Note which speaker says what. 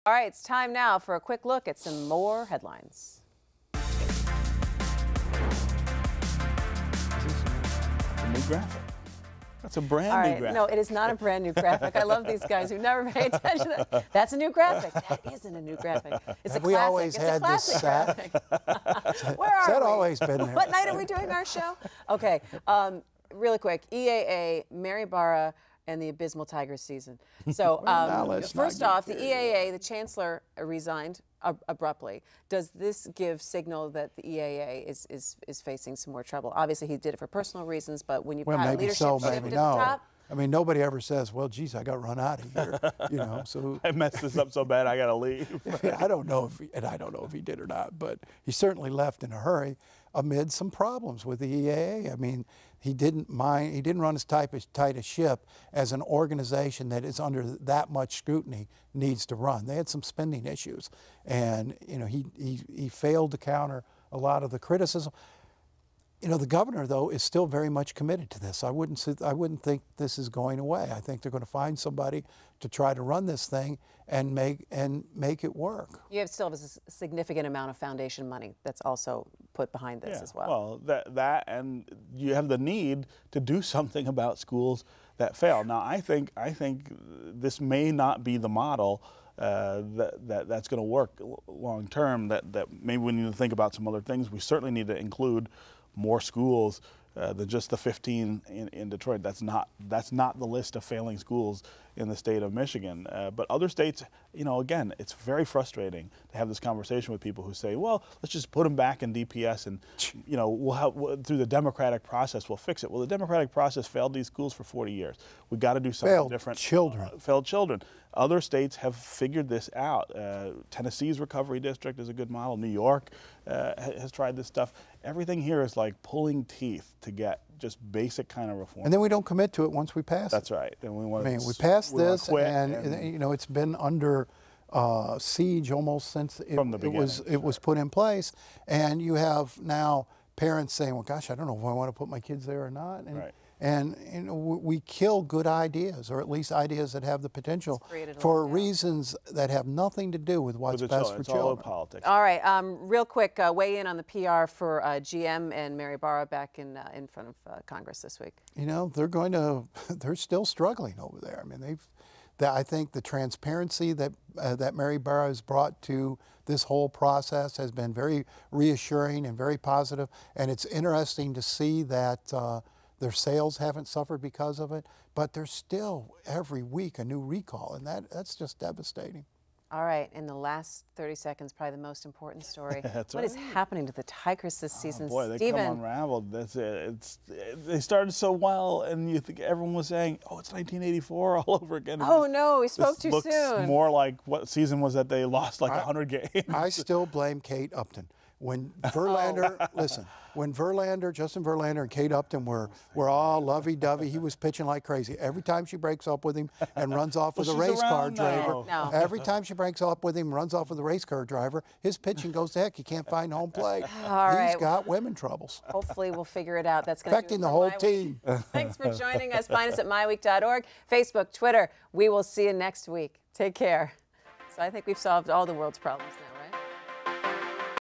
Speaker 1: All right, it's time now for a quick look at some more headlines.
Speaker 2: A new graphic. That's a brand new graphic.
Speaker 1: No, it is not a brand new graphic. I love these guys who never pay attention to that. That's a new graphic. That isn't a new graphic. It's a classic.
Speaker 3: We always had this
Speaker 1: graphic. Where are
Speaker 3: Has that
Speaker 1: we?
Speaker 3: always been there?
Speaker 1: What night are we doing our show? Okay, really quick. EAA, Mary Barra, and the abysmal Tigers season. So first off, the EAA, the chancellor, resigned abruptly. Does this give signal that the EAA is facing some more trouble? Obviously, he did it for personal reasons, but when you've got
Speaker 3: maybe
Speaker 1: leadership
Speaker 3: so,
Speaker 1: shift
Speaker 3: maybe
Speaker 1: at the
Speaker 3: no.
Speaker 1: top,
Speaker 3: I mean, nobody ever says, "Well, geez, I got run out of here," you know. So
Speaker 2: I messed this up so bad, I gotta leave.
Speaker 3: I don't know if he did or not, but he certainly left in a hurry amid some problems with the EAA. I mean, he didn't run as tight a ship as an organization that is under that much scrutiny needs to run. They had some spending issues, and you know, he failed to counter a lot of the criticism. You know, the governor, though, is still very much committed to this. I wouldn't think this is going away. I think they're going to find somebody to try to run this thing and make it work.
Speaker 1: You still have a significant amount of foundation money that's also put behind this as well.
Speaker 2: Well, that and you have the need to do something about schools that fail. Now, I think this may not be the model that's going to work long term. That maybe we need to think about some other things. We certainly need to include more schools than just the 15 in Detroit. That's not the list of failing schools in the state of Michigan. But other states, you know, again, it's very frustrating to have this conversation with people who say, well, let's just put them back in DPS and, you know, through the democratic process, we'll fix it. Well, the democratic process failed these schools for 40 years. We got to do something different. Failed children. Other states have figured this out. Tennessee's recovery district is a good model. New York has tried this stuff. Everything here is like pulling teeth to get just basic kind of reform.
Speaker 3: And then we don't commit to it once we pass it.
Speaker 2: That's right. And we
Speaker 3: passed this, and you know, it's been under siege almost since it was put in place. And you have now parents saying, well, gosh, I don't know if I want to put my kids there or not. And, And you know, we kill good ideas, or at least ideas that have the potential for reasons that have nothing to do with what's best for children.
Speaker 2: All politics.
Speaker 1: All right, real quick, weigh in on the PR for GM and Mary Barra back in front of Congress this week.
Speaker 3: You know, they're still struggling over there. I mean, I think the transparency that that Mary Barra has brought to this whole process has been very reassuring and very positive, and it's interesting to see that their sales haven't suffered because of it, but there's still every week a new recall, and that's just devastating.
Speaker 1: All right, in the last 30 seconds, probably the most important story. What is happening to the Tigers this season?
Speaker 2: Boy, they come unraveled. They started so well, and you think everyone was saying, "Oh, it's 1984 all over again."
Speaker 1: Oh no, we spoke too
Speaker 2: soon. Looks more like what season was that they lost like 100 games.
Speaker 3: I still blame Kate Upton. When Verlander, listen, when Justin Verlander and Kate Upton were all lovey-dovey, he was pitching like crazy. Every time she breaks up with him and runs off with a race car driver, every time she breaks up with him, runs off with a race car driver, his pitching goes to heck. He can't find home plate. He's got women troubles.
Speaker 1: Hopefully we'll figure it out. That's going to
Speaker 3: affecting the whole team.
Speaker 1: Thanks for joining us. Find us at MiWeek.org, Facebook, Twitter. We will see you next week. Take care. So I think we've solved all the world's problems now.